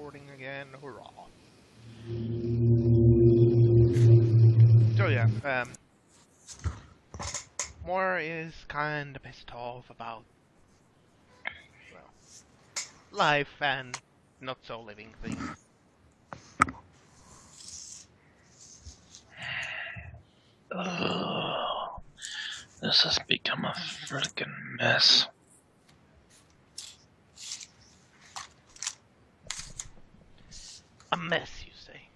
recording again. Hurrah! So yeah, Moore is kinda pissed off about, well, life and not so living things. Oh, this has become a freaking mess. A mess, you say?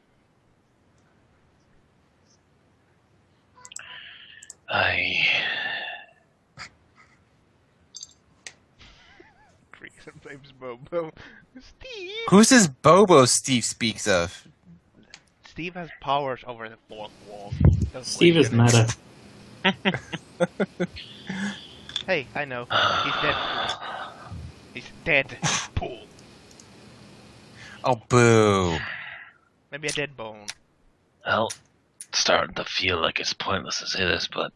Creaks and blames Bobo. Steve! Who's this Bobo Steve speaks of? Steve has powers over the fourth wall. Don't Steve is question meta. it. Hey, I know. He's dead. He's dead. Pool. Oh, boo. Maybe a dead bone. Well, it's starting to feel like it's pointless to say this, but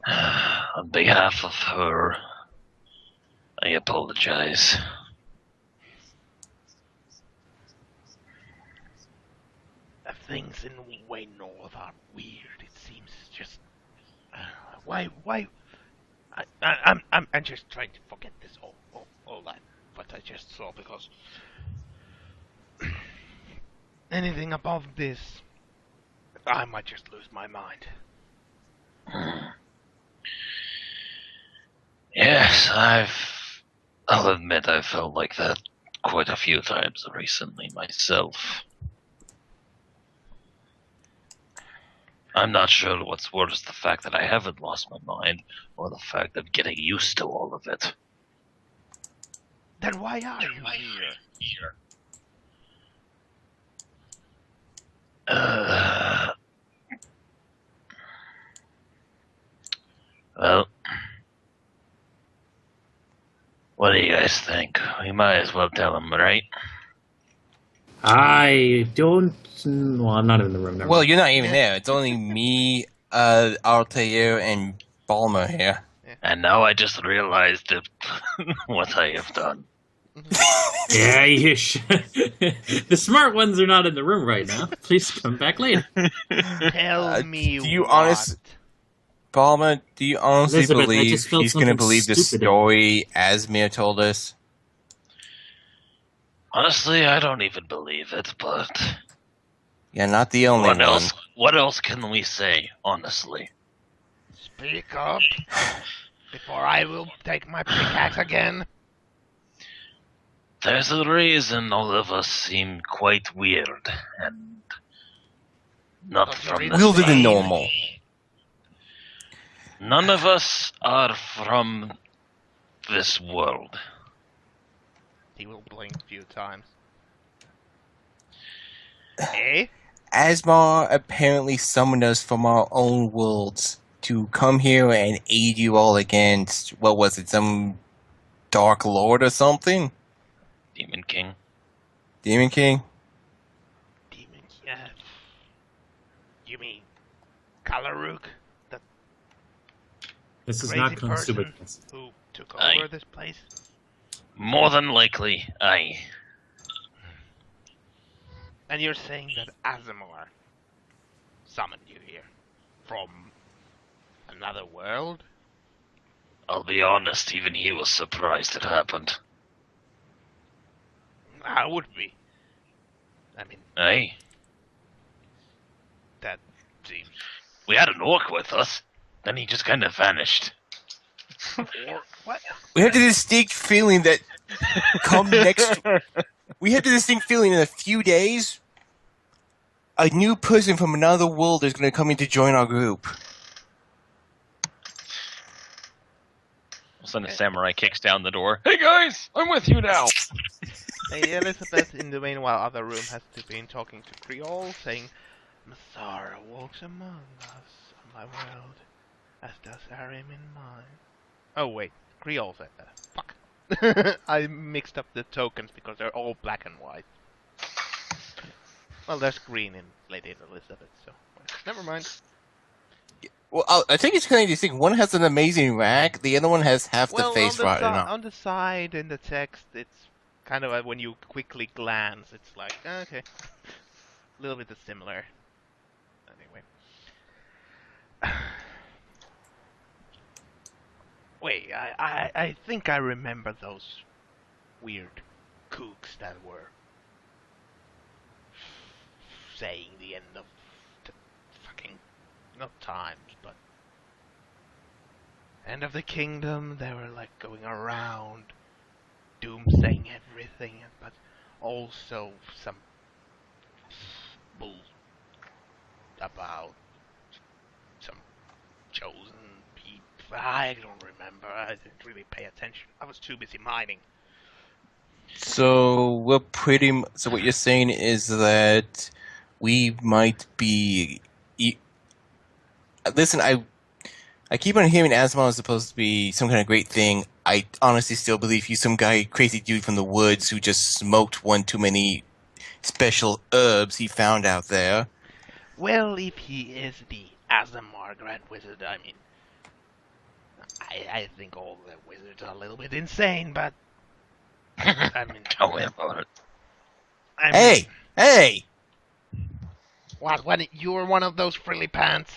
on behalf of her, I apologize. Things in way north are weird. It seems just why? I'm just trying to forget this all that what I just saw because anything above this, I might just lose my mind. Yes, I'll admit I felt like that quite a few times recently myself. I'm not sure what's worse, the fact that I haven't lost my mind, or the fact of getting used to all of it. Then why are you here? Well, what do you guys think? We might as well tell him, right? I don't. Well, I'm not in the room. Well, you're not even there. It's only me, Altair, and Balmer here. And now I just realized what I have done. Yeah, you should. The smart ones are not in the room right now. Please come back later. Tell me do you what. Balmer, do you honestly Elizabeth, I believe just felt he's going to something believe the stupid. story Asmir told us? Honestly, I don't even believe it, but Yeah, not the only one. What else can we say, honestly? Speak up before I will take my pickaxe again. There's a reason all of us seem quite weird, and not from the Weirder than same. normal. None of us are from this world. He will blink a few times. Eh? Asmar apparently summoned us from our own worlds to come here and aid you all against, what was it, some Dark Lord or something? Demon King. Demon King? Demon, yeah. You mean Kalaruk? The This is crazy not person consubicus. who took Aye. over this place? More than likely, aye. And you're saying that Azamor summoned you here from another world? I'll be honest, even he was surprised it happened. I would be. I mean, Aye. that seems... We had an orc with us, then he just kind of vanished. Or what? We have the distinct feeling that we have the distinct feeling in a few days, a new person from another world is going to come in to join our group. All of a sudden, a samurai kicks down the door. Hey guys, I'm with you now. Hey, Elizabeth, in the meanwhile, other room has been talking to Creole, saying, Masara walks among us on my world, as does Arim in mine. Oh wait, Creole said that. Fuck. I mixed up the tokens because they're all black and white. Well, there's green in Lady Elizabeth, so never mind. Well, I think it's kind of distinct. One has an amazing rack, the other one has half the face rotted off. On the side in the text, it's kind of when you quickly glance, it's like, okay, a little bit similar. Anyway. Wait, I think I remember those weird kooks that were saying the end of the fucking, not times, but end of the kingdom. They were like going around doomsaying everything, but also some bull about some chosen people. I don't remember. I didn't really pay attention. I was too busy mining. So so what you're saying is that we might be. Listen, I keep on hearing Asmon is supposed to be some kind of great thing. I honestly still believe he's some guy, crazy dude from the woods who just smoked one too many special herbs he found out there. Well, if he is the Azamar Grand Wizard, I mean, I think all the wizards are a little bit insane, but I mean, Tell me about it. I mean, Hey! what? When you were one of those frilly pants?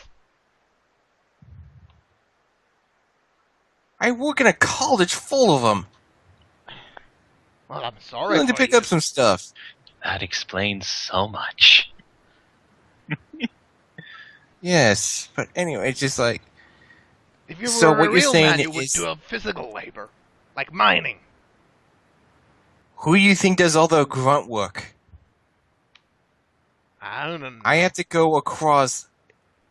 I work in a college full of them. Well, I'm I'm sorry. willing to for pick you. up some stuff. That explains so much. Yes, but anyway, it's just like. If you So were what a you're real saying man, you would is- do a physical labor, like mining. Who do you think does all the grunt work? I don't know. I have to go across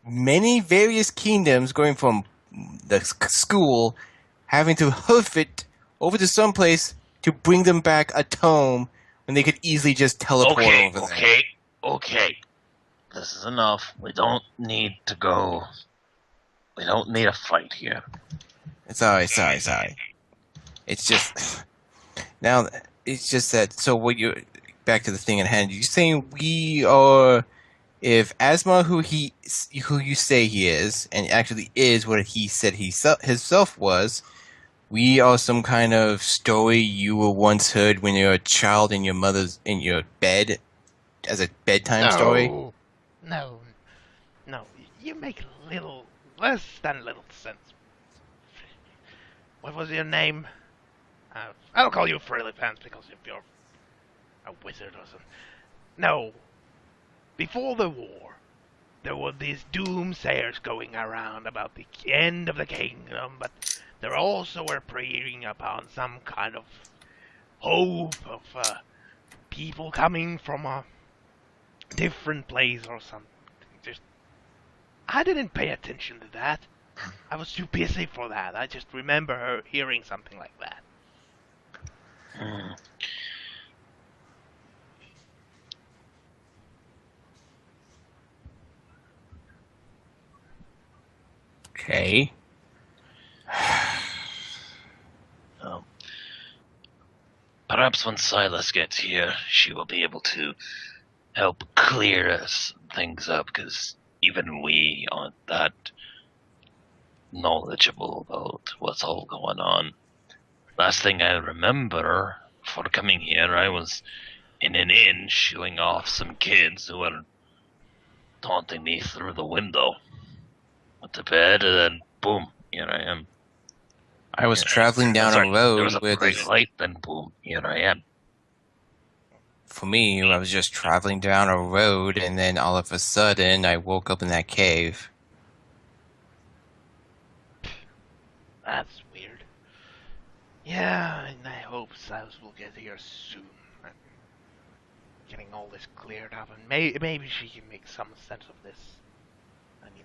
many various kingdoms, going from the school, having to hoof it over to someplace to bring them back a tome when they could easily just teleport Okay, over there. okay. This is enough. We don't need to go. We don't need a fight here. Sorry. It's just now. It's just that. So what you back to the thing at hand? You're saying we are, if Asma, who you say he is, and actually is what he said himself was, we are some kind of story you were once heard when you were a child in your bed, as a bedtime story. No. You make less than little sense. What was your name? I'll call you Frilly Pants because if you're a wizard or something. No. Before the war, there were these doomsayers going around about the end of the kingdom, but there also were preying upon some kind of hope of people coming from a different place or something. I didn't pay attention to that. I was too busy for that. I just remember hearing something like that. Okay. Perhaps when Silas gets here, she will be able to help clear things up, because even we aren't that knowledgeable about what's all going on. Last thing I remember before coming here, I was in an inn shooing off some kids who were taunting me through the window. Went to bed, and then boom, here I am. I was traveling down Sorry, a road there was a where bright there's. light, then boom, here I am. For me, I was just traveling down a road, and then all of a sudden, I woke up in that cave. That's weird. Yeah, and I hope Silas will get here soon. Getting all this cleared up, and maybe she can make some sense of this. I mean,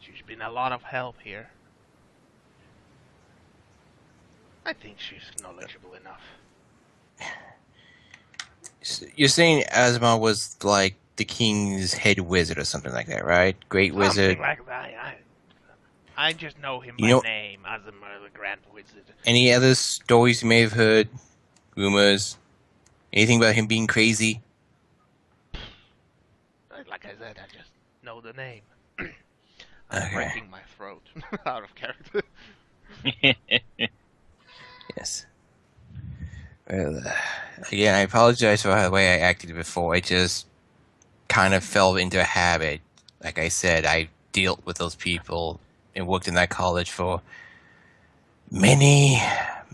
she's been a lot of help here. I think she's knowledgeable enough. You're saying Asma was like the king's head wizard or something like that, right? Great wizard. Something like that. I just know him You by know- name as the Grand Wizard. Any other stories you may have heard? Rumors? Anything about him being crazy? Like I said, I just know the name. I'm Okay. breaking my throat out of character. Yes. Well, again, I apologize for the way I acted before. I just kind of fell into a habit. Like I said, I dealt with those people and worked in that college for many,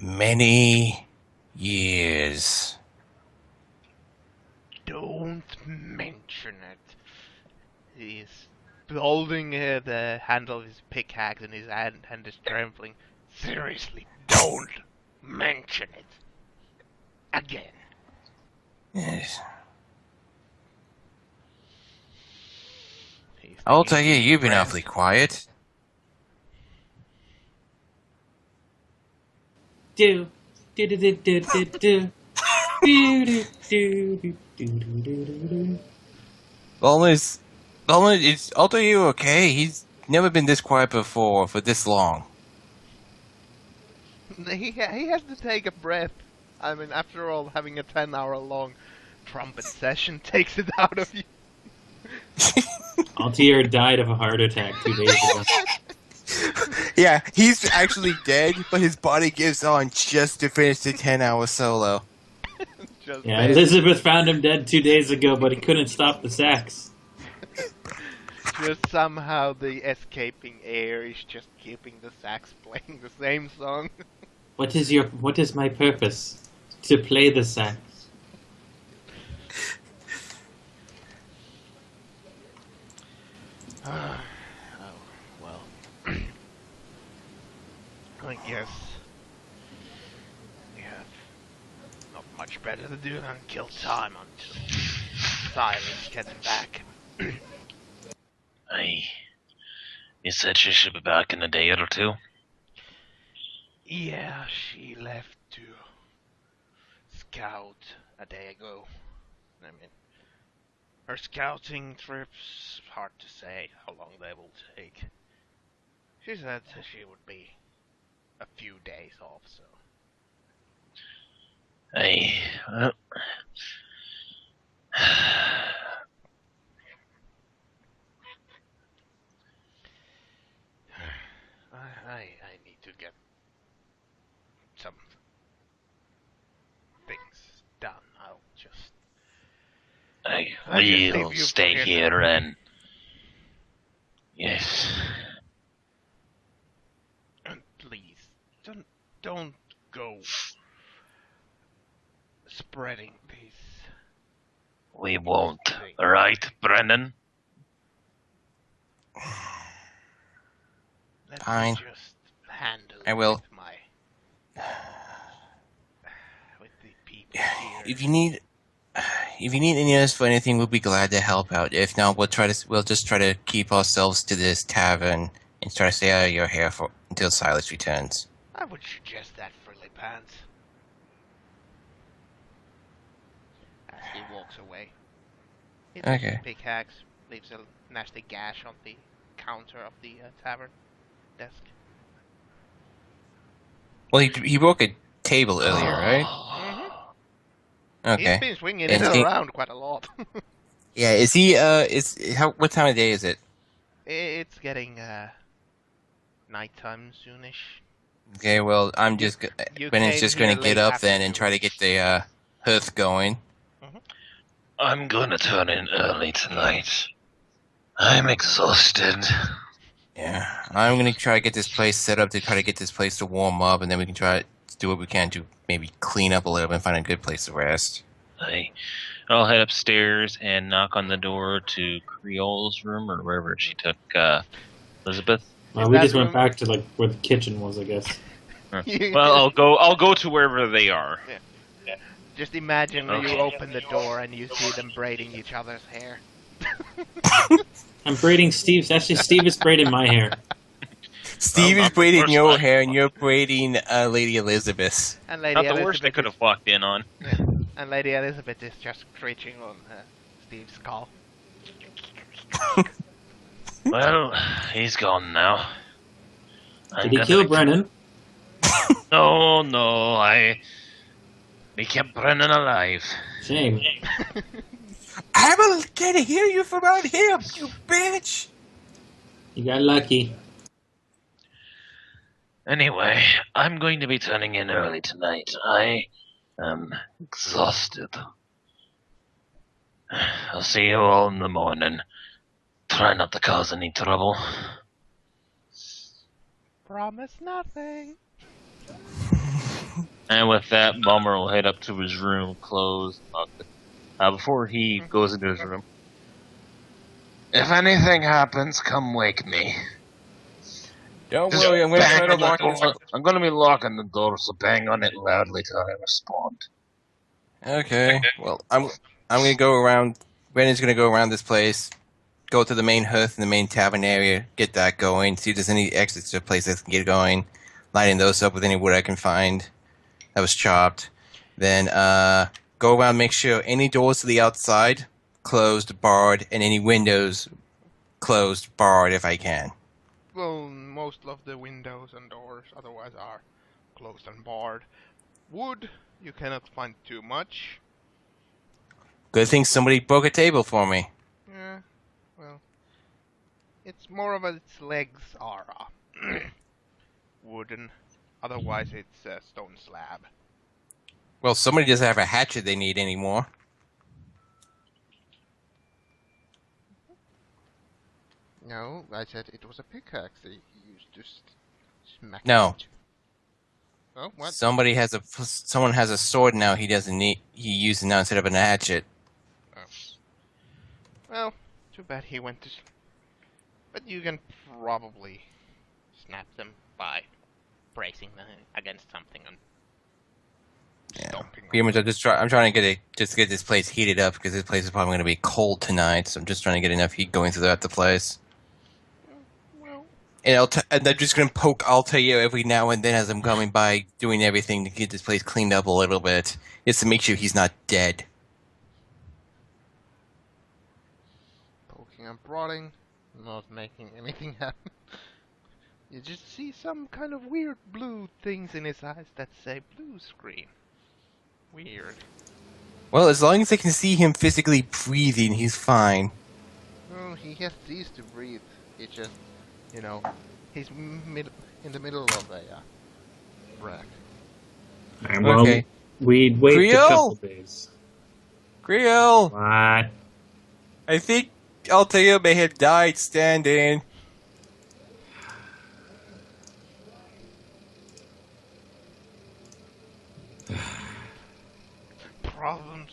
many years. Don't mention it. He's holding the handle of his pickaxe and his hand is trembling. Seriously, don't mention it. Again. Yes. He's I'll taking tell you, deep you've been breaths. awfully quiet. Do do do do do do do. Do, do, do, do, do, do, do, do. Almost, it's I'll tell you, okay? He's never been this quiet before for this long. He has to take a breath. I mean, after all, having a 10-hour-long trumpet session takes it out of you. Altair died of a heart attack 2 days ago. Yeah, he's actually dead, but his body gives on just to finish the 10-hour solo. Just Yeah, dead. Elizabeth found him dead 2 days ago, but he couldn't stop the sax. Just somehow the escaping air is just keeping the sax playing the same song. What is my purpose? To play the sax. Oh, well. I guess we have not much better to do than kill time until Silas gets back. You said she should be back in a day or two? Yeah, she left to scout a day ago. I mean, her scouting trips, hard to say how long they will take. She said she would be a few days off, so. Well, I need to get some things done. I'll just leave we'll you stay here here now. and... Yes. And please, don't go spreading these. We won't. Alright, Brennan? Let Fine. me just handle I will. with with the people here. If you need any of us for anything, we'll be glad to help out. If not, we'll just try to keep ourselves to this tavern and try to stay out of your hair until Silas returns. I would suggest that, Frilly Pants. As he walks away. He takes his Okay. pickaxe, leaves a nasty gash on the counter of the tavern desk. Well, he broke a table earlier, right? Mm-hmm. Okay. He's been swinging And it he- around quite a lot. Yeah. Is he? What time of day is it? It's getting nighttime soonish. Okay. Well, You Brennan's came just here going to get late up then and try to afternoon. get the hearth going. I'm gonna turn in early tonight. I'm exhausted. Yeah. I'm going to try to get this place set up to try to get this place to warm up, and then we can try to do what we can to maybe clean up a little bit and find a good place to rest. I'll head upstairs and knock on the door to Creole's room or wherever she took Elizabeth. We that just went room- back to like where the kitchen was, I guess. Well, I'll go to wherever they are. Just imagine Okay. you open the door and you see them braiding each other's hair. I'm braiding Steve's. Actually, Steve is braiding my hair. Steve Well, is not the braiding first your one. hair, and you're braiding Lady Elizabeth. And Lady Not the Elizabeth worst I could have walked in on. And Lady Elizabeth is just screeching on Steve's skull. Well, he's gone now. Did he kill Brennan? No, we kept Brennan alive. Shame. I can't hear you from out here, you bitch! You got lucky. Anyway, I'm going to be turning in early tonight. I I'm exhausted. I'll see you all in the morning. Try not to cause any trouble. Promise nothing. And with that, Bomber will head up to his room, close, lock it. Before he goes into his room. If anything happens, come wake me. Don't worry, I'm gonna try to lock it. I'm gonna be locking the door, so bang on it loudly till I respond. Okay. Well, I'm gonna go around. Brandon's gonna go around this place, go to the main hearth in the main tavern area, get that going, see if there's any exits to places I can get going, lighting those up with any wood I can find that was chopped. Then go around, make sure any doors to the outside closed, barred, and any windows closed, barred if I can. Well, most of the windows and doors otherwise are closed and barred. Wood, you cannot find too much. Good thing somebody broke a table for me. Yeah, well, it's more of its legs are wooden. Otherwise, it's a stone slab. Well, somebody doesn't have a hatchet they need anymore. No, I said it was a pickaxe that he used to smack. No. it. Oh, what? Someone has a sword now. He doesn't need. He uses it now instead of a hatchet. Well, too bad he went to. But you can probably snap them by bracing them against something and stomping. Pretty much, I'm trying to get this place heated up because this place is probably going to be cold tonight. So I'm just trying to get enough heat going throughout the place. Well, And I'm just going to poke Altair every now and then as I'm coming by, doing everything to get this place cleaned up a little bit, just to make sure he's not dead. poking and prodding, not making anything happen. You just see some kind of weird blue things in his eyes that say blue screen. Weird. Well, as long as I can see him physically breathing, he's fine. Well, he has ceased to breathe. He just, he's in the middle of a breath. And well, Okay. we'd wait a Creole! couple days. Creole, What? I think Altair may have died standing. Problems.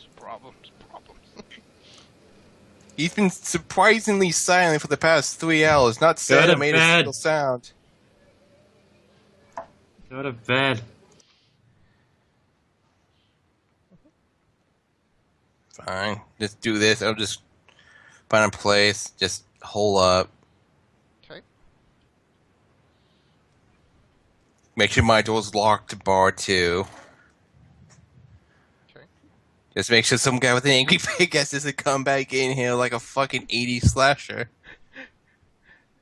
He's been surprisingly silent for the past 3 hours. Not said or made a single sound. Go to bed. Fine. Just do this. I'll just find a place. Just hole up. Okay. Make sure my door's locked to bar too. Okay. Just make sure some guy with an angry pickaxe doesn't come back in here like a fucking 80s slasher.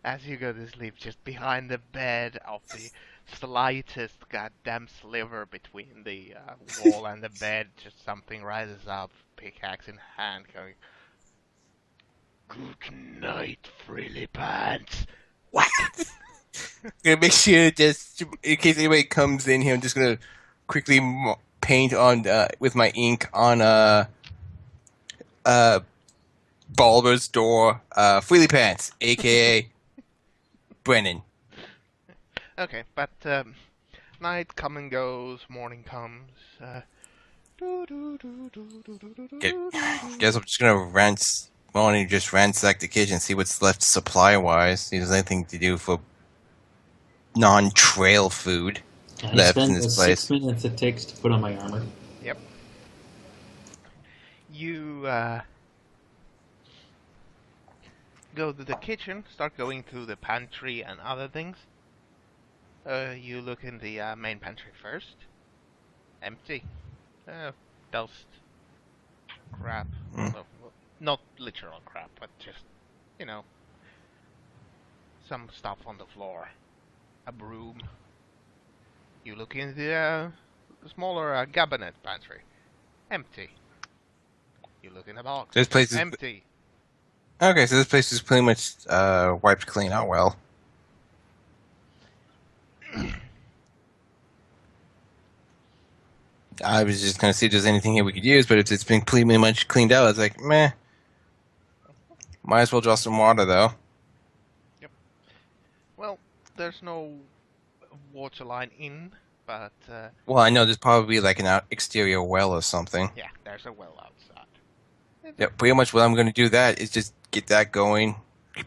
As you go to sleep, just behind the bed of the slightest goddamn sliver between the wall and the bed, just something rises up, pickaxe in hand, going, "Good night, frilly pants." What? Gonna make sure just in case anybody comes in here, I'm just gonna quickly paint on with my ink on Balber's door, Freely Pants, aka Brennan. Okay, but night come and goes, morning comes. Guess I'm just gonna ransack the kitchen, see what's left supply-wise. See if there's anything to do for non-trail food I left spent in the this place. 6 minutes it takes to put on my armor. Yep. You go to the kitchen, start going through the pantry and other things. You look in the main pantry first. Empty. Dust. Crap. Well, not literal crap, but just, some stuff on the floor. A broom. You look in the smaller cabinet pantry. Empty. You look in the box. This place is empty. Okay, so this place is pretty much wiped clean out well. I was just gonna see if there's anything here we could use, but if it's been pretty much cleaned out, it's like, meh. Might as well draw some water, though. Well, there's no water line in, but Well, I know there's probably like an exterior well or something. yeah, there's a well outside. Yeah, pretty much what I'm gonna do that is just get that going,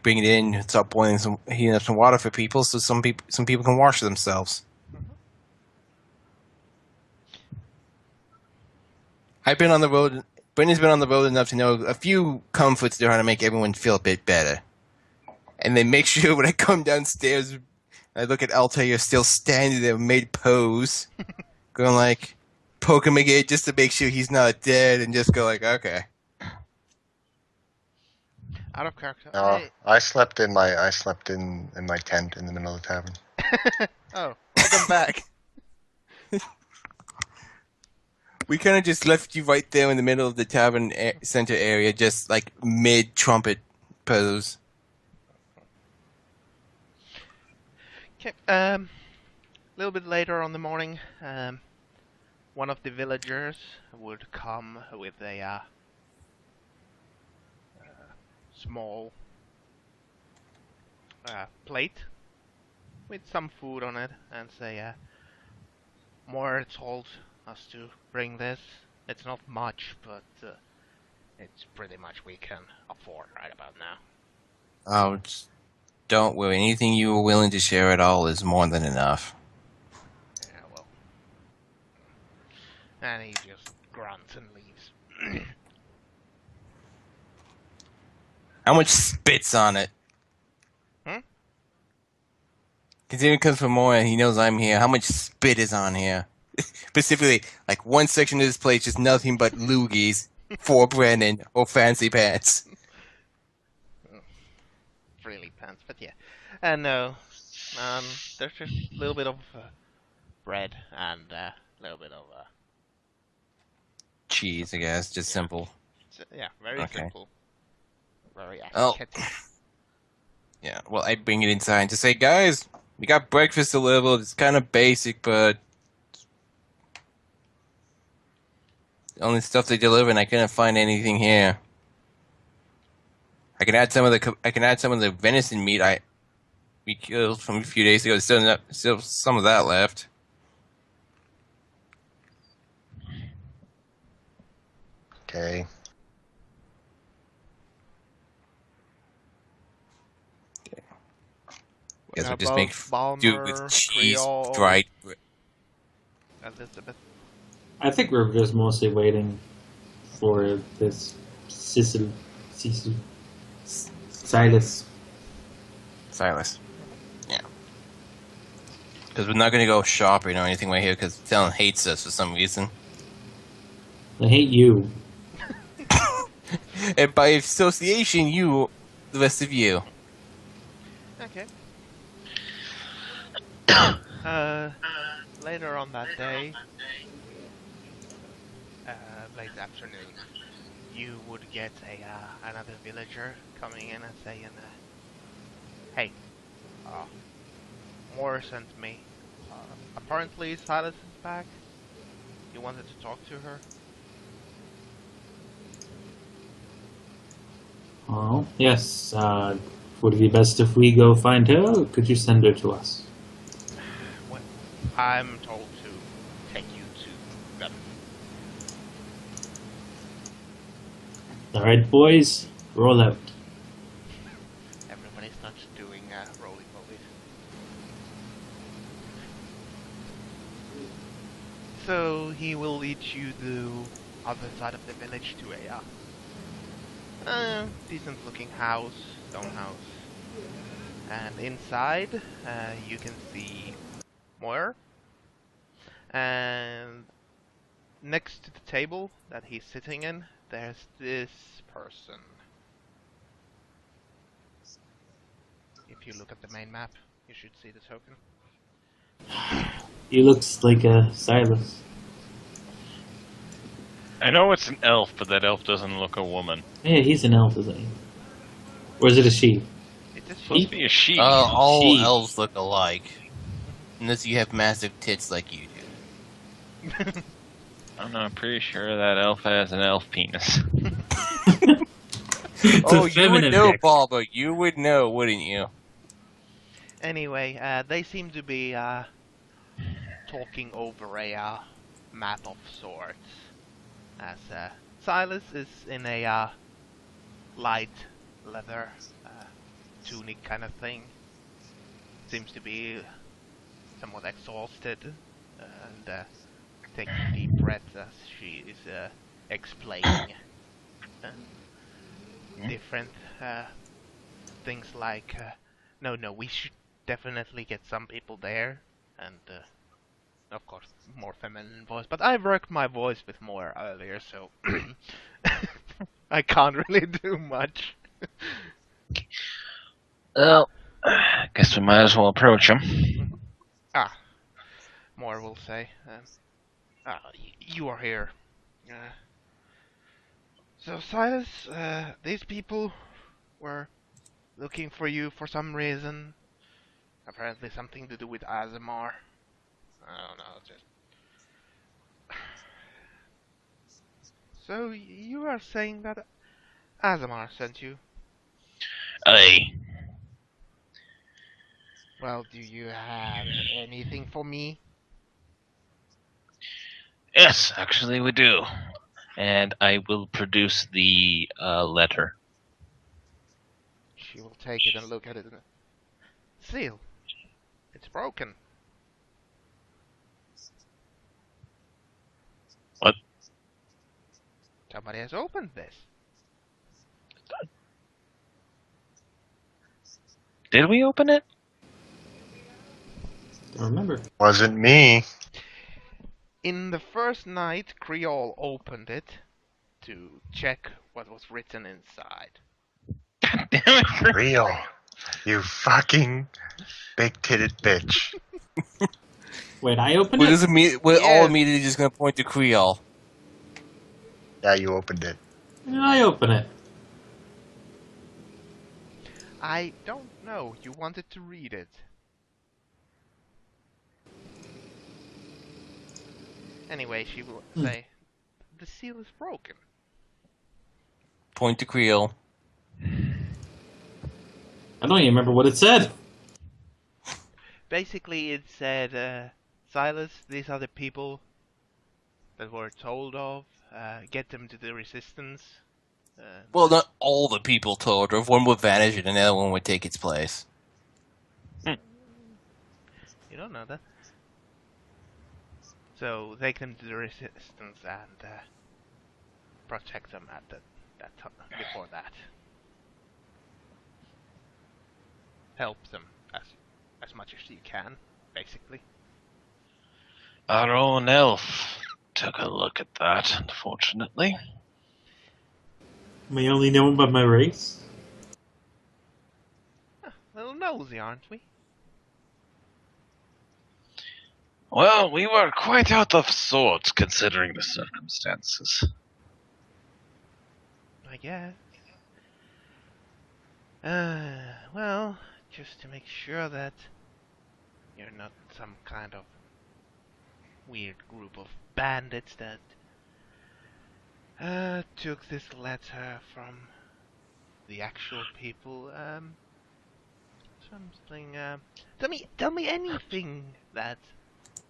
bring it in, start heating up some water for people, so some people can wash themselves. I've been on the road. Brendan's been on the road enough to know a few comforts that are how to make everyone feel a bit better. And then make sure when I come downstairs, I look at Altair still standing there, made pose, going like, poke him again just to make sure he's not dead, and just go like, okay. Out of character. No, I slept in my tent in the middle of the tavern. Oh, welcome back. We kind of just left you right there in the middle of the tavern center area, just like mid-trumpet pose. Okay, a little bit later on the morning, one of the villagers would come with a small plate with some food on it and say, Moore told us to bring this. It's not much, but it's pretty much we can afford right about now. Oh, don't worry. Anything you were willing to share at all is more than enough. Yeah, well. And he just grunts and leaves. How much spits on it? Because even comes from more, and he knows I'm here. How much spit is on here? Specifically, like one section of this place just nothing but loogies for Brennan or fancy pants. Frilly pants, but yeah. And no, there's just a little bit of bread and a little bit of Cheese, I guess. Just simple. yeah, very Okay. simple. Very Oh. ascetic. Yeah, well, I bring it inside and just say, guys, we got breakfast delivered. It's kind of basic, but the only stuff they deliver, and I couldn't find anything here. I can add some of the venison meat we killed from a few days ago. There's still some of that left. Okay. Guess we What just about make do Balmer, with cheese, Creole, dried. Elizabeth? I think we're just mostly waiting for this Silas. Silas. Yeah. Because we're not going to go shopping or anything right here because Talon hates us for some reason. I hate you. And by association, you, the rest of you. Okay. Later on that day, late afternoon, you would get another villager coming in and saying, "Hey, Moore sent me. Apparently Silas is back. You wanted to talk to her." Oh, yes. Would it be best if we go find her, or could you send her to us? Well, I'm told to take you to them. Alright, boys, roll out. Everybody starts doing roly-polies. So he will lead you to other side of the village to a decent-looking house, stone house. And inside, you can see Moore. And next to the table that he's sitting in, there's this person. If you look at the main map, you should see the token. He looks like a Silas. I know it's an elf, but that elf doesn't look a woman. Yeah, he's an elf, isn't he? Or is it a she? It's a Supposed to sheep. be a she. All Jeez. elves look alike. Unless you have massive tits like you do. I'm not pretty sure that elf has an elf penis. It's Oh, a you would feminine know, dick. Balbo. You would know, wouldn't you? Anyway, they seem to be talking over a map of sorts. As Silas is in a light leather tunic kind of thing. Seems to be somewhat exhausted and taking deep breaths as she is explaining different things like, no, we should definitely get some people there, and of course, more feminine voice. But I've worked my voice with more earlier, so I can't really do much. Well, I guess we might as well approach him. More will say. You are here. So Silas, these people were looking for you for some reason. Apparently something to do with Azamar. I don't know, just... So you are saying that Azamar sent you? Aye. Well, do you have anything for me? Yes, actually we do. And I will produce the letter. She will take it and look at it. Seal. It's broken. What? Somebody has opened this. Did we open it? Don't remember. Wasn't me. In the first night, Creole opened it to check what was written inside. God damn it. Real. You fucking big-titted bitch. Wait, I opened We're, it? we're all Yes. immediately just going to point to Creole. Yeah, you opened it. When did I open it? I don't know. You wanted to read it. Anyway, she will say, the seal is broken. Point to Creole. I don't even remember what it said. Basically, it said, Silas, these are the people that were told of. Get them to the resistance. Well, not all the people told her. One would vanish and another one would take its place. You don't know that. So take them to the resistance and protect them at that before that. Help them as much as you can, basically. Our own elf took a look at that, unfortunately. We only know about my race. Little nosy, aren't we? Well, we were quite out of sorts considering the circumstances. I guess. Well, just to make sure that you're not some kind of weird group of bandits that took this letter from the actual people. Something. Tell me anything that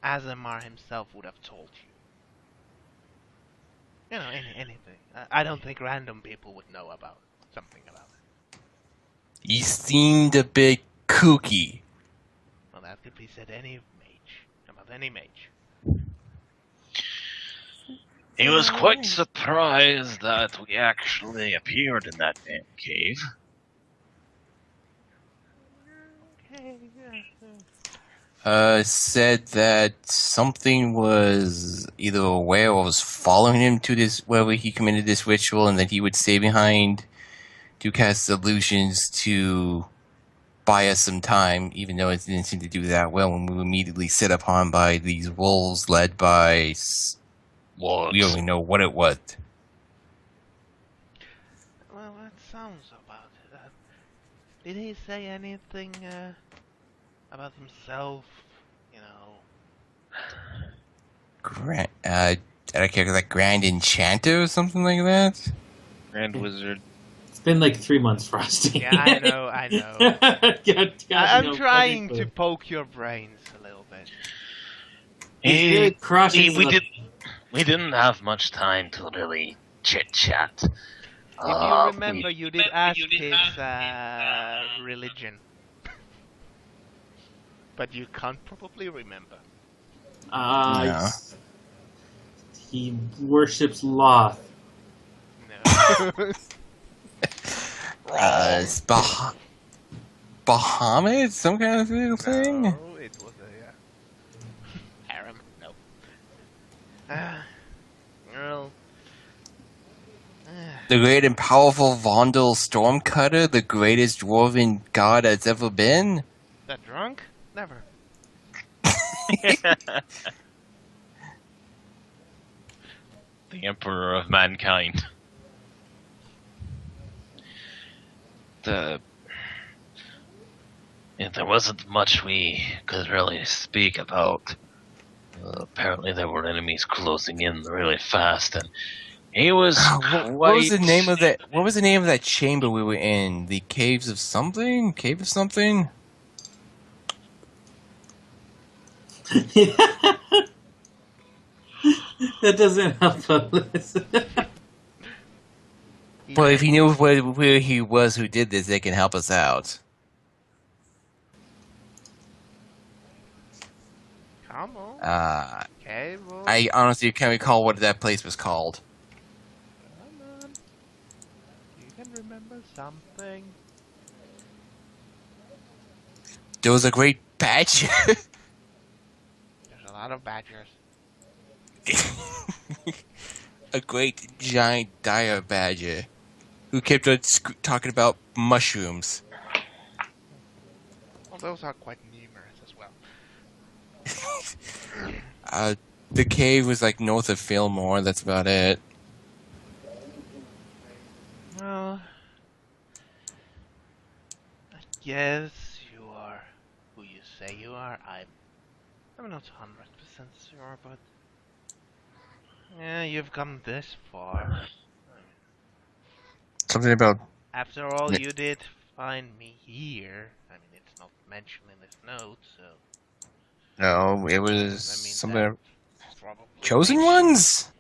Azamar himself would have told you. You know, anything. I don't think random people would know about something about it. He seemed a bit kooky. Well, that could be said about any mage. He was quite surprised that we actually appeared in that damn cave. Okay, yeah. Said that something was either aware or was following him to this, wherever he committed this ritual, and that he would stay behind to cast illusions to buy us some time, even though it didn't seem to do that well when we were immediately set upon by these wolves led by... What? We don't even know what it was. Well, that sounds about it. Did he say anything about himself? You know. I don't care, like Grand Enchanter or something like that? Grand Wizard. It's been like 3 months, Frosty. Yeah, I know, I know. I'm no trying fucking to poke your brains a little bit. He's very cautious. We didn't have much time to really chit chat. If you remember, you did ask his religion. But you can't probably remember. No. He worships Loth. No. It's Bahamut? Some kind of thing? No, it was a harem. No. Well. The great and powerful Vondel Stormcutter, the greatest dwarven god that's ever been? That drunk? Never. The Emperor of Mankind. There wasn't much we could really speak about. Apparently there were enemies closing in really fast, and he was What was the name of that? What was the name of that chamber we were in? The caves of something? Cave of something? That doesn't help us. Well, if he knew where he was who did this, they can help us out. Come on. Cable. I honestly can't recall what that place was called. Come on. You can remember something. There was a great badger. There's a lot of badgers. A great giant dire badger who kept on talking about mushrooms. Well, those are quite numerous as well. The cave was like north of Fillmore. That's about it. Well, I guess you are who you say you are. I'm not 100% sure, but yeah, you've come this far. Something about After all, you did find me here. I mean, it's not mentioned in this note, so no. It was I mean, something. that probably Chosen makes- ones.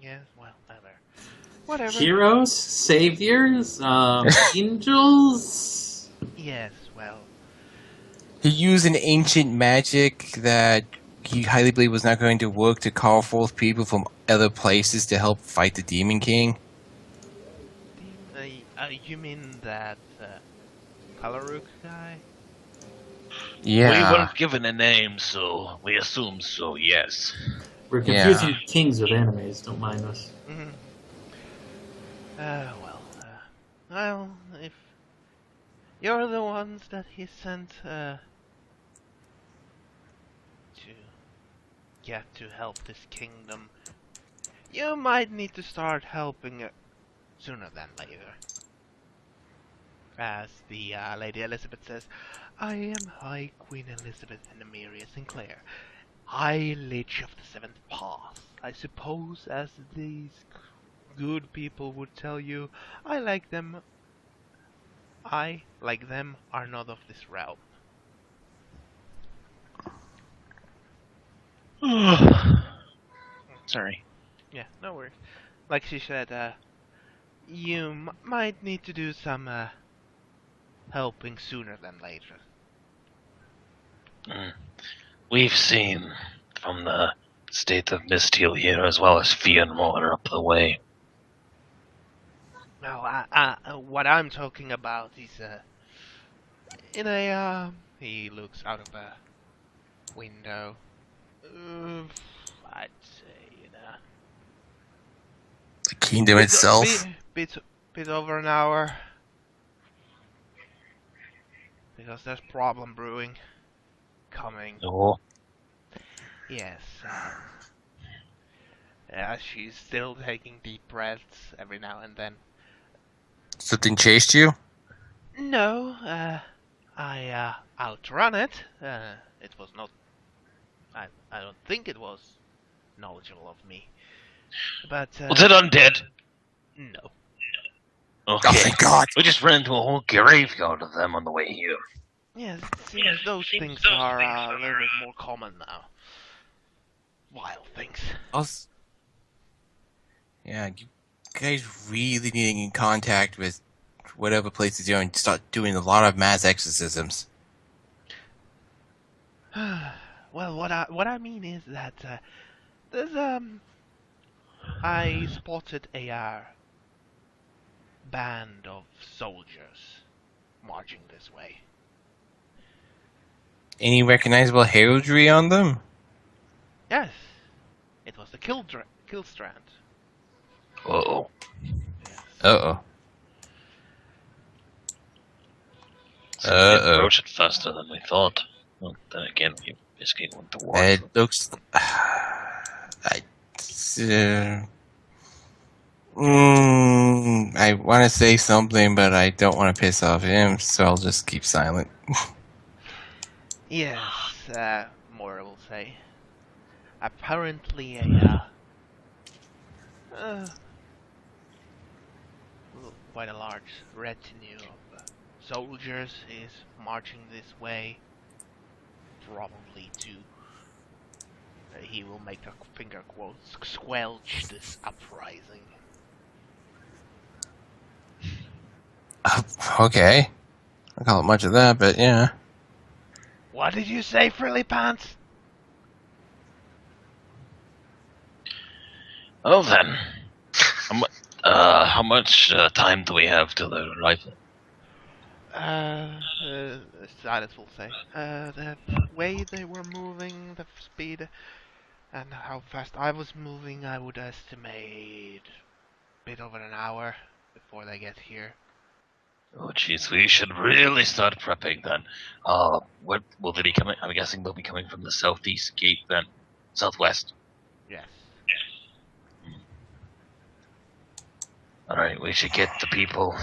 Yeah, well, whatever. Heroes, saviors, angels. Yes, well, He used an ancient magic that he highly believed was not going to work to call forth people from other places to help fight the Demon King. you mean that Kalaruk guy? Yeah. We weren't given a name, so we assume so, yes. We're confusing kings with enemies. Don't mind us. Mm-hmm. Well, if you're the ones that he sent to get to help this kingdom, you might need to start helping sooner than later. As the Lady Elizabeth says, I am High Queen Elizabeth Nemeria Sinclair, High Lich of the Seventh Path. I suppose, as these good people would tell you, I, like them, are not of this realm. Sorry. Yeah, no worries. Like she said, you might need to do some helping sooner than later. We've seen from the state of Misthiel here, as well as Fianmore up the way. No, what I'm talking about is in a he looks out of a window. I'd say The kingdom itself. bit over an hour, because there's problem brewing coming. Oh, Yes. She's still taking deep breaths every now and then. Something chased you? No, I outrun it. It was not I don't think it was knowledgeable of me. But, Was it undead? no. Oh, Okay. thank God! We just ran into a whole graveyard of them on the way here. Yes, it seems those things are a little bit more common now. Wild things. Yeah, you guys really need in contact with whatever places you're in to start doing a lot of mass exorcisms. Well, what I mean is that there's I spotted a band of soldiers marching this way. Any recognizable heraldry on them? Yes, it was the kill strand. Uh-oh. Yes. Uh-oh. So we did approach it faster than we thought. Well, then again, we basically went to war. It looks... I want to say something, but I don't want to piss off him, so I'll just keep silent. Yes, more will say. Apparently quite a large retinue of soldiers is marching this way. Probably to, he will make a finger quotes, squelch this uprising. Okay. I call it much of that, but yeah. What did you say, Frilly Pants? Well then, how much time do we have till the arrival? Silas will say. The way they were moving, the speed, and how fast I was moving, I would estimate a bit over an hour before they get here. Oh jeez, we should really start prepping then. What will they be coming? I'm guessing they'll be coming from the southeast gate then. Southwest. Yes. Alright, we should get the people.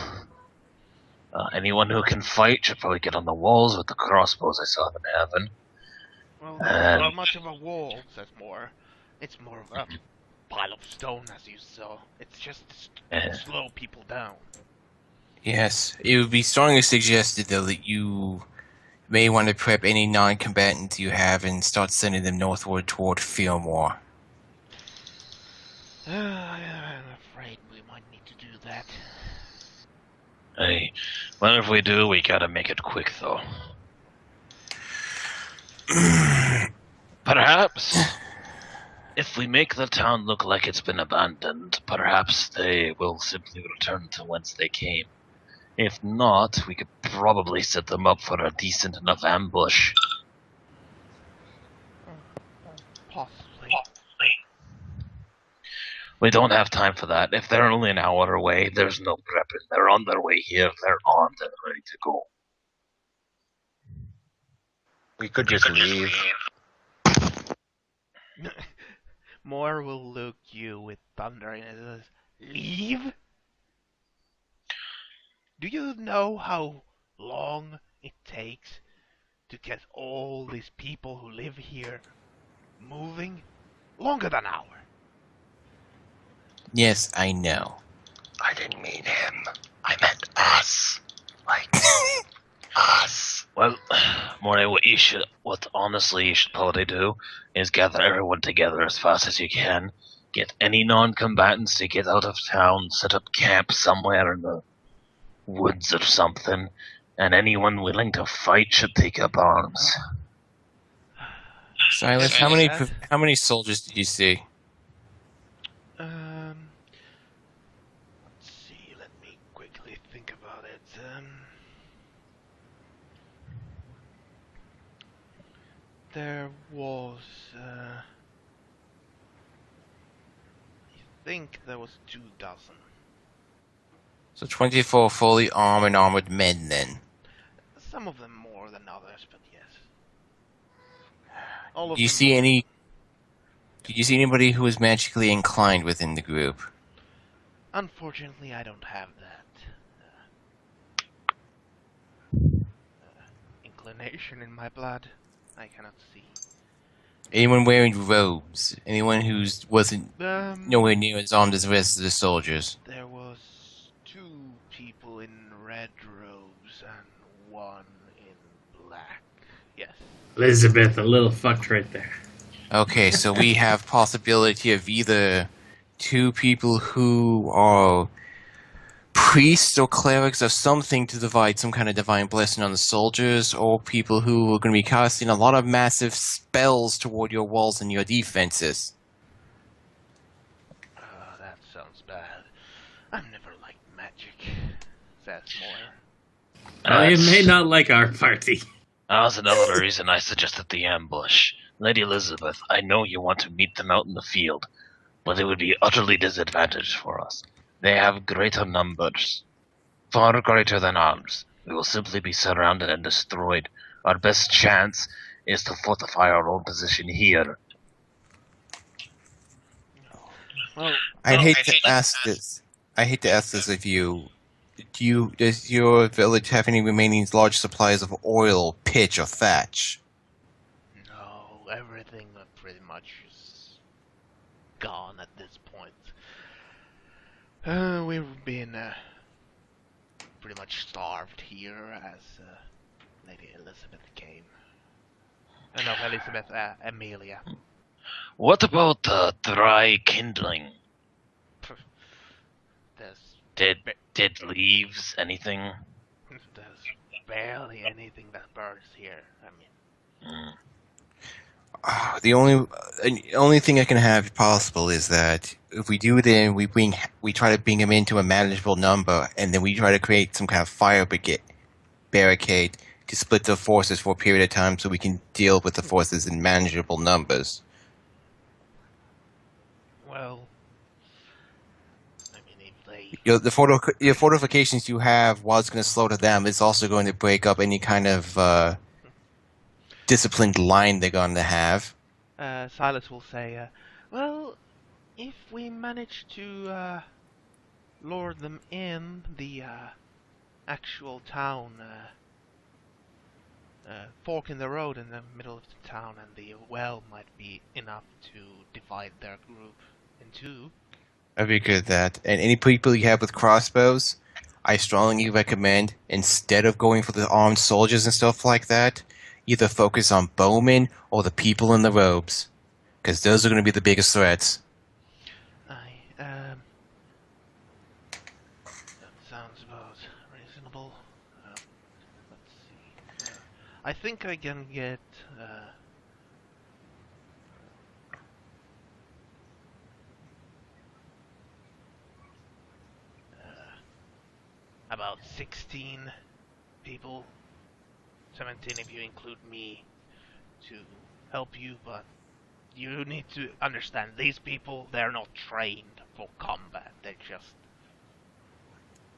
Anyone who can fight should probably get on the walls with the crossbows I saw them having. Well, it's not much of a wall, says more. It's more of a pile of stone, as you saw. It's just to slow people down. Yes, it would be strongly suggested, though, that you may want to prep any non-combatants you have and start sending them northward toward Fillmore. I'm afraid we might need to do that. Hey, whatever we do, we gotta make it quick though. Perhaps, if we make the town look like it's been abandoned, perhaps they will simply return to whence they came. If not, we could probably set them up for a decent enough ambush. Possibly. We don't have time for that. If they're only an hour away, there's no prepping. They're on their way here, they're armed and ready to go. We could just leave. Moore will look you with thunder and it says, "Leave? Do you know how long it takes to get all these people who live here moving? Longer than an hour." Yes, I know. I didn't mean him. I meant us. Like, us. Well, Mori, what honestly you should probably do is gather everyone together as fast as you can. Get any non-combatants to get out of town, set up camp somewhere in the woods or something, and anyone willing to fight should take up arms. Silas, how many soldiers did you see? Let's see, let me quickly think about it. There was, I think there was 2 dozen. So 24 fully armored men, then. Some of them more than others, but yes. All of Do you them. see any? Did you see anybody who was magically inclined within the group? Unfortunately, I don't have that inclination in my blood. I cannot see Anyone wearing robes? Anyone who wasn't nowhere Um, near as armed as the rest of the soldiers? there was 2 people in red robes and 1 in black. Yes. Elizabeth, a little fucked right there. Okay, so we have possibility of either 2 people who are priests or clerics of something to divide some kind of divine blessing on the soldiers, or people who are going to be casting a lot of massive spells toward your walls and your defenses. That sounds bad. I've never liked magic, says Moore. I may That's- not like our party. That was another reason I suggested the ambush. Lady Elizabeth, I know you want to meet them out in the field, but it would be utterly disadvantaged for us. They have greater numbers, far greater than ours. We will simply be surrounded and destroyed. Our best chance is to fortify our own position here. Well, I'd hate to ask this. I hate to ask this of you. Does your village have any remaining large supplies of oil, pitch, or thatch? no, everything pretty much is gone at this point. We've been pretty much starved here as Lady Elizabeth came. No, Elizabeth, Amelia. What about the dry kindling? There's Did leaves anything? there's barely anything that burns here. I mean, The only thing I can have possible is that if we do then we try to bring them into a manageable number, and then we try to create some kind of fire barricade to split the forces for a period of time, so we can deal with the forces in manageable numbers. well, I mean, if they Your fortifications you have, while it's going to slow to them, it's also going to break up any kind of disciplined line they're going to have. Silas will say, well, if we manage to lure them in the actual town, fork in the road in the middle of the town, and the well might be enough to divide their group in 2. I'd be good at that. And any people you have with crossbows, I strongly recommend, instead of going for the armed soldiers and stuff like that, either focus on bowmen or the people in the robes. Because those are going to be the biggest threats. That sounds about reasonable. Let's see. I think I can get about 16 people, 17 if you include me, to help you, but you need to understand, these people, they're not trained for combat, they're just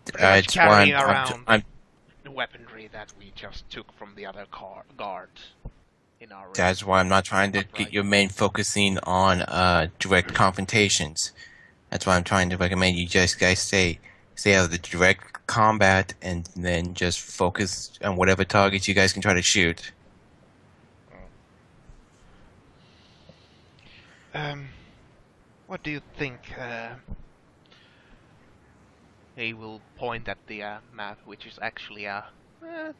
pretty much It's why carrying around I'm the weaponry that we just took from the other guards in our That's why I'm not trying to Upright. get your main focusing on direct confrontations. That's why I'm trying to recommend you guys stay out of the direct combat, and then just focus on whatever targets you guys can try to shoot. What do you think? He will point at the map, which is actually a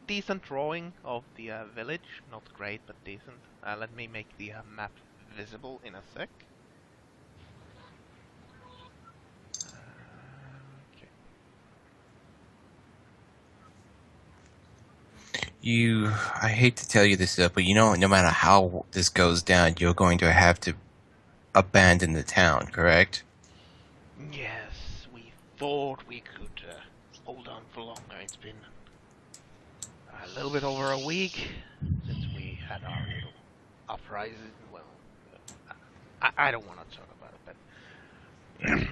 decent drawing of the village. Not great, but decent. Let me make the map visible in a sec. Okay. I hate to tell you this stuff, but you know, no matter how this goes down, you're going to have to abandon the town, correct? Yes, we thought we could hold on for longer. It's been a little bit over a week since we had our little uprising. Well, I don't want to talk about it, but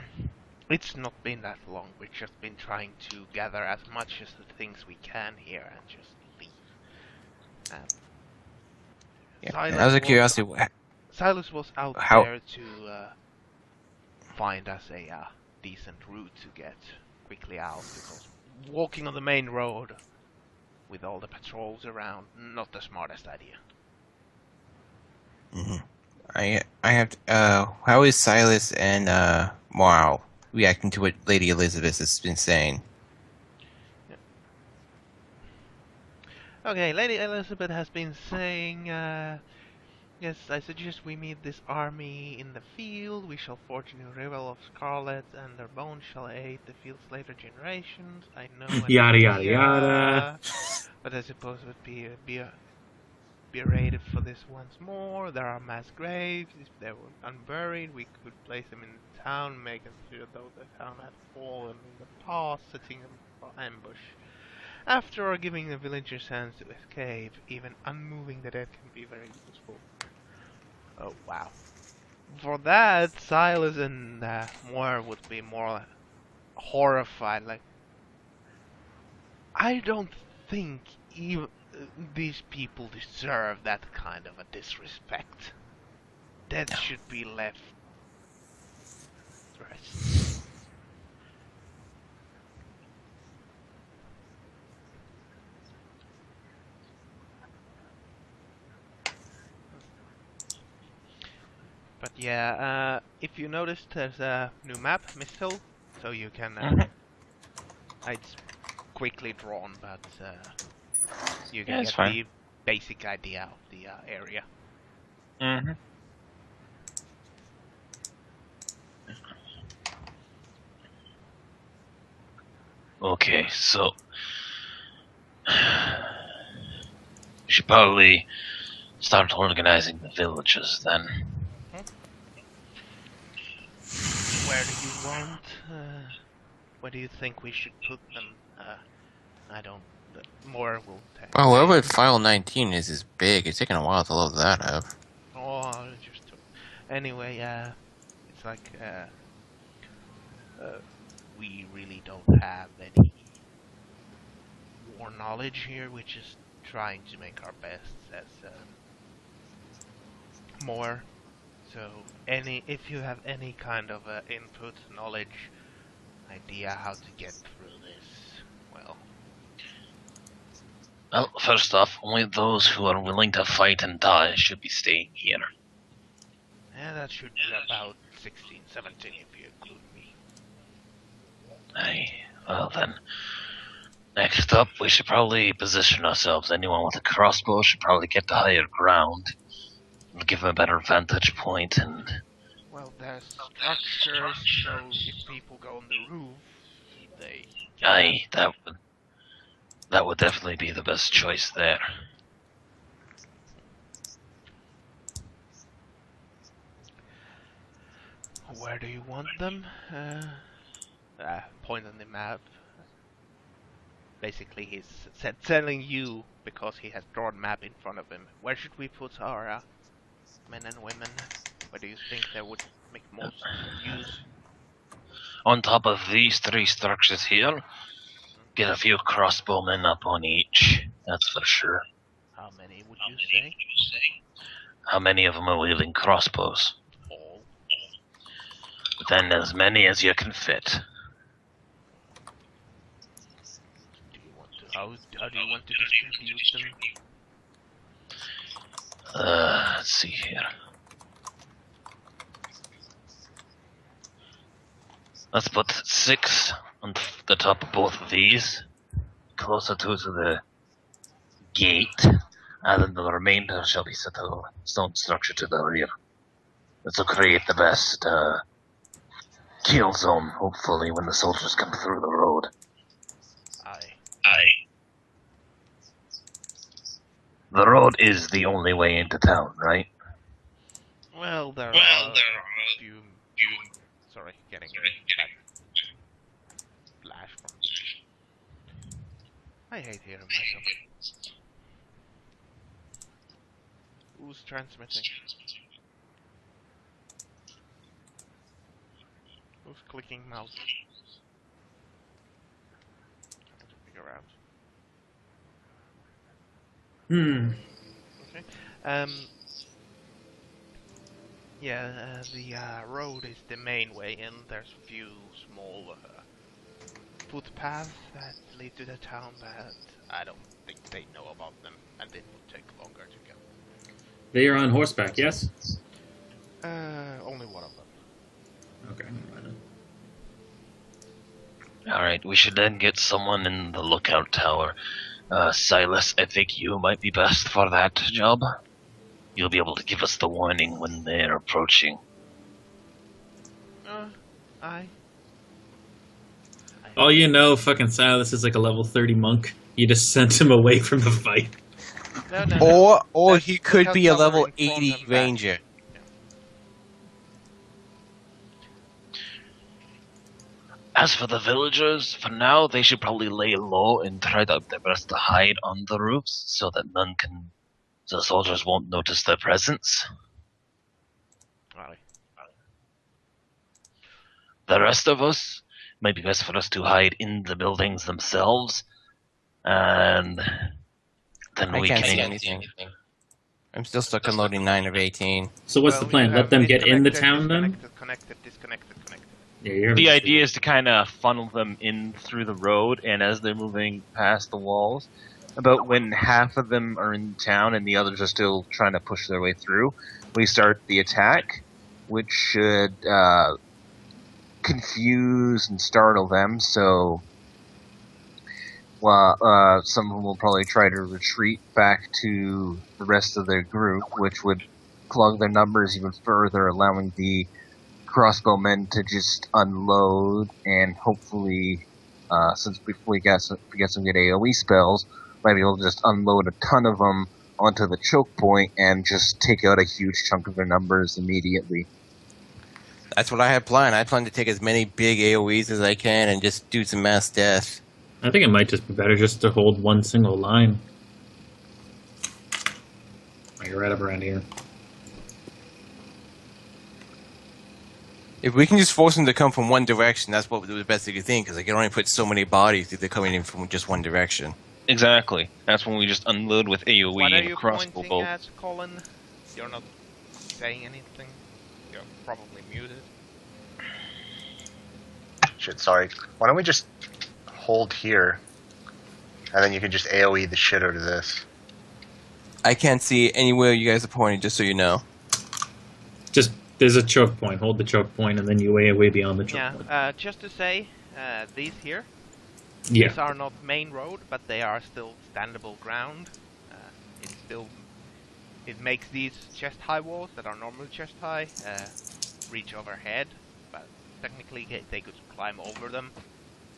it's not been that long. We've just been trying to gather as much as the things we can here and just leave. And out of curiosity, Silas was out How- there to find us a decent route to get quickly out, because walking on the main road with all the patrols around, not the smartest idea. I have. How is Silas and Morrow reacting to what Lady Elizabeth has been saying? Okay, Lady Elizabeth has been saying, yes, I suggest we meet this army in the field. We shall forge a new rival of Scarlet, and their bones shall aid the field's later generations. I know an Yada yada idea, yada. but I suppose it would be rated for this once more. There are mass graves. If they were unburied, we could place them in the town, making sure though the town had fallen in the past, setting them for ambush. After giving the villagers chance to escape, even unmoving the dead can be very useful. Oh wow. For that, Silas and Moore would be more horrified. Like, I don't think even these people deserve that kind of a disrespect. Dead should be left rest. But yeah, if you noticed, there's a new map, Missile, so you can. It's quickly drawn, but you can Yeah, it's get fine. the basic idea of the area. Mm-hmm. Okay, so we should probably start organizing the villages then. Where do you want? Where do you think we should put them? I don't. More will take. Well, whoever file 19 is big. It's taking a while to load that up. Oh, just anyway. It's like we really don't have any war knowledge here. We're just trying to make our best as more. So, if you have any kind of input, knowledge, idea how to get through this, well. Well, first off, only those who are willing to fight and die should be staying here. Yeah, that should be about 16, 17 if you include me. Aye, well then. Next up, we should probably position ourselves. Anyone with a crossbow should probably get to higher ground. It'll give them a better vantage point and... Well, there's structures, so if people go on the roof, they... Aye, that would definitely be the best choice there. Where do you want them? Point on the map. Basically, he's telling you, because he has drawn a map in front of him, where should we put our men and women? Where do you think they would make most use? On top of these three structures here, get a few crossbowmen up on each, that's for sure. How many would you say? How many of them are wielding crossbows? All. Then as many as you can fit. How do you want to distribute them? Let's see here. Let's put 6 on the top of both of these, closer to the gate, and then the remainder shall be set to a stone structure to the rear. This will create the best kill zone, hopefully, when the soldiers come through the road. Aye. The road is the only way into town, right? Well, there are a few... Sorry, getting flash from... I hate hearing myself. Who's transmitting? Who's clicking mouse? Trying to figure out. Okay. Yeah, the road is the main way in. There's a few small footpaths that lead to the town, but I don't think they know about them, and it would take longer to go. They are on horseback, yes? Only one of them. Okay, never mind. Alright, we should then get someone in the lookout tower. Silas, I think you might be best for that job. You'll be able to give us the warning when they're approaching. I Oh, you know, fucking Silas is like a level 30 monk. You just sent him away from the fight. No. Or Let's he could have be a someone level inform 80 them back. ranger. As for the villagers, for now they should probably lay low and try their best to hide on the roofs so that the soldiers won't notice their presence. Aye. The rest of us, might be best for us to hide in the buildings themselves, and then I we can't can see anything. I'm still stuck on loading 9 of 18. So what's the plan? Let them get in the town then? Disconnected. Yeah, you're The idea is to kind of funnel them in through the road, and as they're moving past the walls, about when half of them are in town and the others are still trying to push their way through, we start the attack, which should confuse and startle them. So, some of them will probably try to retreat back to the rest of their group, which would plug their numbers even further, allowing the crossbowmen to just unload, and hopefully, since we get some good AoE spells, might be able to just unload a ton of them onto the choke point and just take out a huge chunk of their numbers immediately. That's what I had planned. I plan to take as many big AoEs as I can and just do some mass death. I think it might just be better just to hold one single line. Like right up around here. If we can just force them to come from one direction, that's what the best thing to think, because I can only put so many bodies if they're coming in from just one direction. Exactly. That's when we just unload with AoE What are and you crossbow pointing bolt. at, Colin? You're not saying anything. You're probably muted. Shit, sorry. Why don't we just hold here, and then you can just AoE the shit out of this. I can't see anywhere you guys are pointing, just so you know. Just, there's a choke point. Hold the choke point, and then you way beyond the choke point. Yeah, just to say, these here, Yeah. these are not main road, but they are still standable ground. It makes these chest high walls that are normally chest high reach overhead, but technically they could climb over them.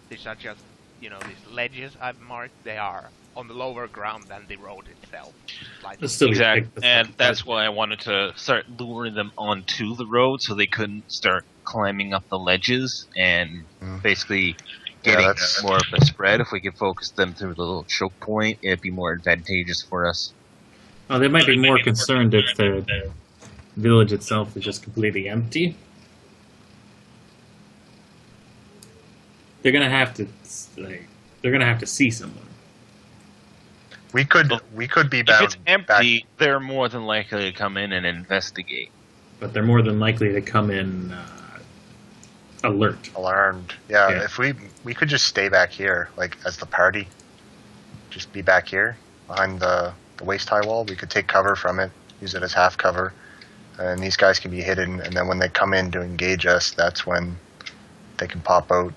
These are just, these ledges I've marked. They are on the lower ground than the road itself. Slightly. Still Exactly, and that's why I wanted to start luring them onto the road so they couldn't start climbing up the ledges and basically getting more of a spread. If we could focus them through the little choke point, it'd be more advantageous for us. Oh, they might be more concerned if the village itself is just completely empty. They're gonna have to, see someone. We could be If bound. it's empty, they're more than likely to come in and investigate. But they're more than likely to come in alert. Alarmed. Yeah, Yeah. if we could just stay back here, like as the party, just be back here behind the waist high wall. We could take cover from it, use it as half cover, and these guys can be hidden. And then when they come in to engage us, that's when they can pop out.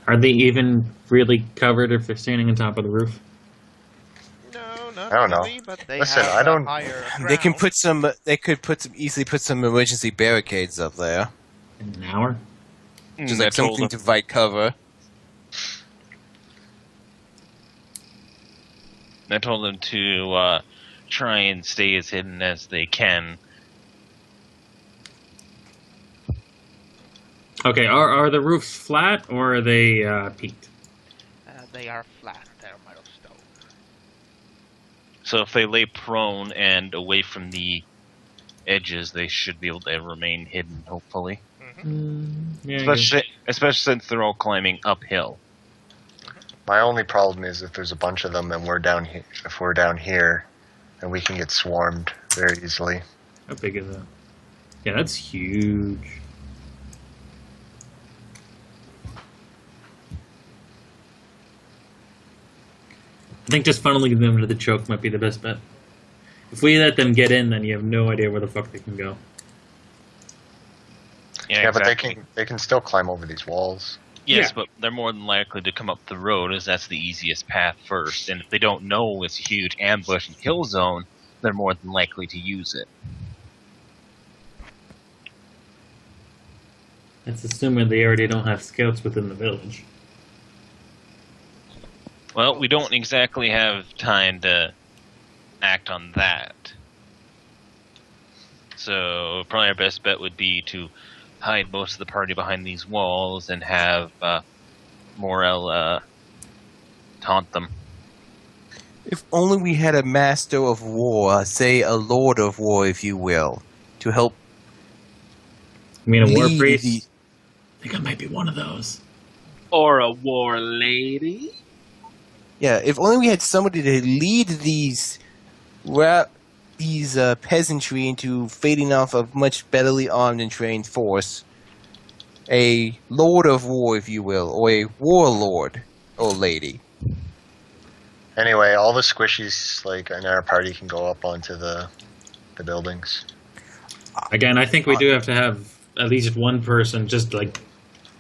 Are they even really covered if they're standing on top of the roof? No, not I don't know. really, but they Listen, have I don't- a higher They can ground. put some. They could easily put some emergency barricades up there, In an hour? just I like told something them- to provide cover. I told them to try and stay as hidden as they can. Okay, are the roofs flat or are they peaked? They are flat. They're made of stone. So if they lay prone and away from the edges, they should be able to remain hidden, hopefully. Yeah, I guess. Especially since they're all climbing uphill. My only problem is if there's a bunch of them and we're down here. If we're down here, then we can get swarmed very easily. How big is that? Yeah, that's huge. I think just funneling them into the choke might be the best bet. If we let them get in, then you have no idea where the fuck they can go. Yeah, But exactly. they can still climb over these walls. Yes, Yeah. but they're more than likely to come up the road, as that's the easiest path first. And if they don't know it's a huge ambush and kill zone, they're more than likely to use it. That's assuming they already don't have scouts within the village. Well, we don't exactly have time to act on that. So probably our best bet would be to hide most of the party behind these walls and have Morel taunt them. If only we had a master of war, say a lord of war, if you will, to help. I mean, a war lead priest? the- I think I might be one of those. Or a war lady. Yeah, if only we had somebody to lead these peasantry into fading off a much betterly armed and trained force. A lord of war, if you will, or a warlord or lady. Anyway, all the squishies like in our party can go up onto the buildings. Again, I think we do have to have at least one person just like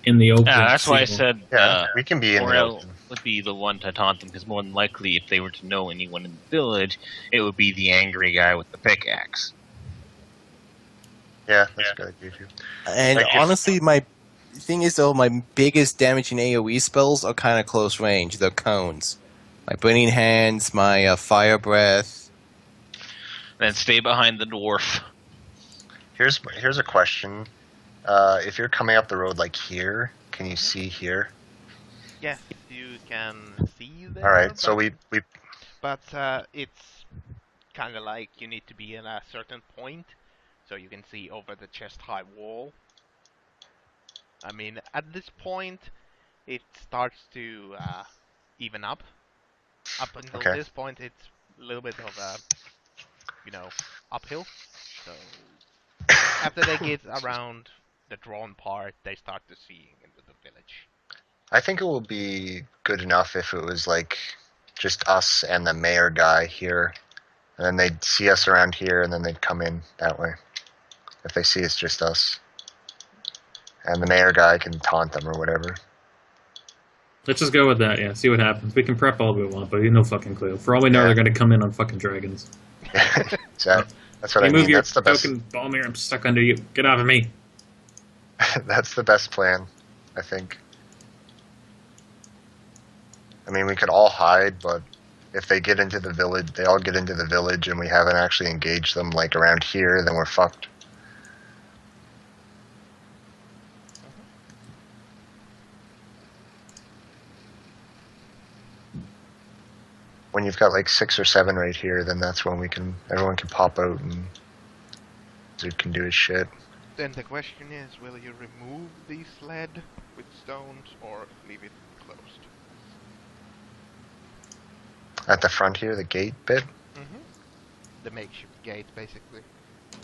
in the open. Yeah, that's why I seeing- said Yeah, we can be in the Morel open. would be the one to taunt them, because more than likely, if they were to know anyone in the village, it would be the angry guy with the pickaxe. Yeah, that's a good idea too. And Like if- honestly, my thing is though, my biggest damaging AoE spells are kind of close range. They're cones. My burning hands, my fire breath. Then stay behind the dwarf. Here's a question. If you're coming up the road like here, can you see here? Yes, you can see there. All right, so but- we But it's kind of like you need to be in a certain point, so you can see over the chest-high wall. I mean, at this point, it starts to even up. Up until Okay. this point, it's a little bit of a, uphill. So after they get around the drawn part, they start to seeing into the village. I think it will be good enough if it was like just us and the mayor guy here, and then they'd see us around here, and then they'd come in that way. If they see it's just us, and the mayor guy can taunt them or whatever. Let's just go with that, yeah. See what happens. We can prep all we want, but we have no fucking clue. For all we know, Yeah. they're gonna come in on fucking dragons. That's what Hey, I move mean. your That's the best. token Balmir, I'm stuck under you. Get off of me. That's the best plan, I think. I mean, we could all hide, but if they get into the village, they all get into the village, and we haven't actually engaged them like around here, then we're fucked. When you've got like 6 or 7 right here, then that's when everyone can pop out and Dude can do his shit. Then the question is, will you remove the sled with stones or leave it closed? At the front here, the gate bit. Mm-hmm. The makeshift gate, basically.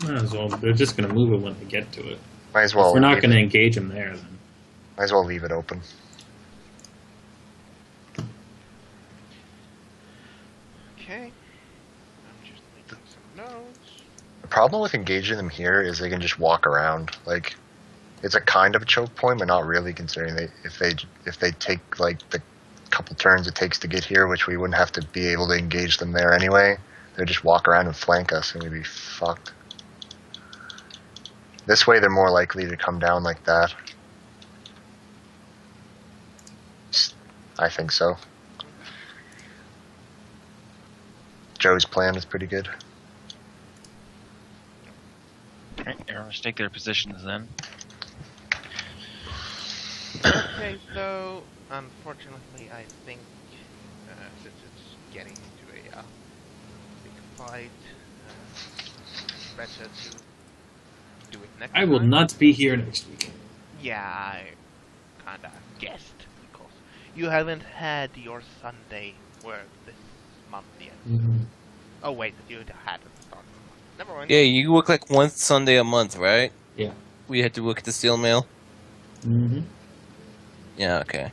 Might as well. They're just gonna move it when they get to it. Might as well. If we're not leave gonna it- engage them there, then. Might as well leave it open. Okay. I'm just making some notes. The problem with engaging them here is they can just walk around. Like, it's a kind of a choke point, but not really, considering if they take like the couple turns it takes to get here, which we wouldn't have to be able to engage them there anyway. They'd just walk around and flank us, and we'd be fucked. This way, they're more likely to come down like that. I think so. Joe's plan is pretty good. Alright, everyone take their positions then. Okay, so unfortunately, I think since it's getting into a big fight, better to do it next I will time. not be here next week. Yeah, I kinda guessed because you haven't had your Sunday work this month yet. Oh wait, you had at the start of the month. Never mind. Yeah, you work like one Sunday a month, right? Yeah. We had to work at the steel mill. Mm-hmm. Yeah, okay.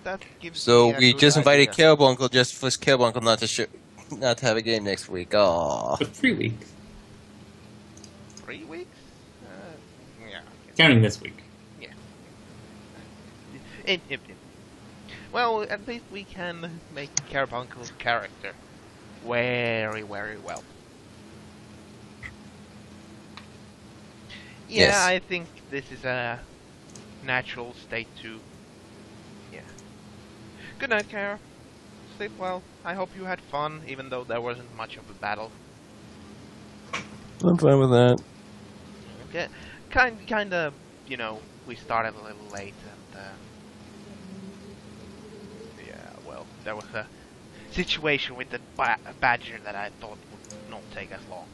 That gives So me a we good just invited idea. Cowabuncle just for Cowabuncle not to show. not to have a game next week. Aww. But 3 weeks. 3 weeks? Yeah. Counting this week. Well, at least we can make Carbunkel's character very, very well. Yeah, Yes. I think this is a natural state to... Yeah. Good night, Kara. Sleep well. I hope you had fun, even though there wasn't much of a battle. I'm fine with that. Okay. Kinda, you know, we started a little late and, yeah, well, there was a situation with the badger that I thought would not take as long.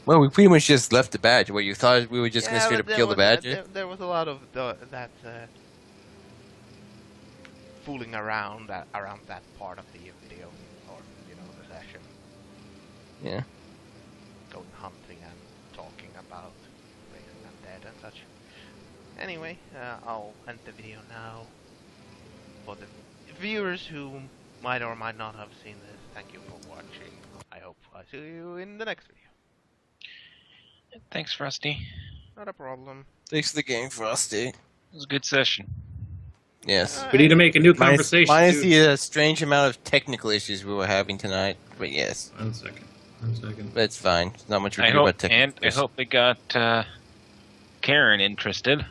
Well, we pretty much just left the badge. Where you thought we were just going to straight but up kill the badger? There was a lot of that fooling around around that part of the video, or you know, the session. Yeah. Going hunting and talking about raising undead and such. Anyway, I'll end the video now. For the viewers who might or might not have seen this, thank you for watching. I hope I see you in the next video. Thanks, Frosty. Not a problem. Thanks for the game, Frosty. It was a good session. Yes. We need to make a new conversation. Minus too. the strange amount of technical issues we were having tonight. But yes. 1 second. 1 second. But it's fine. There's not much we I can do hope, about technical and I hope it got Karen interested.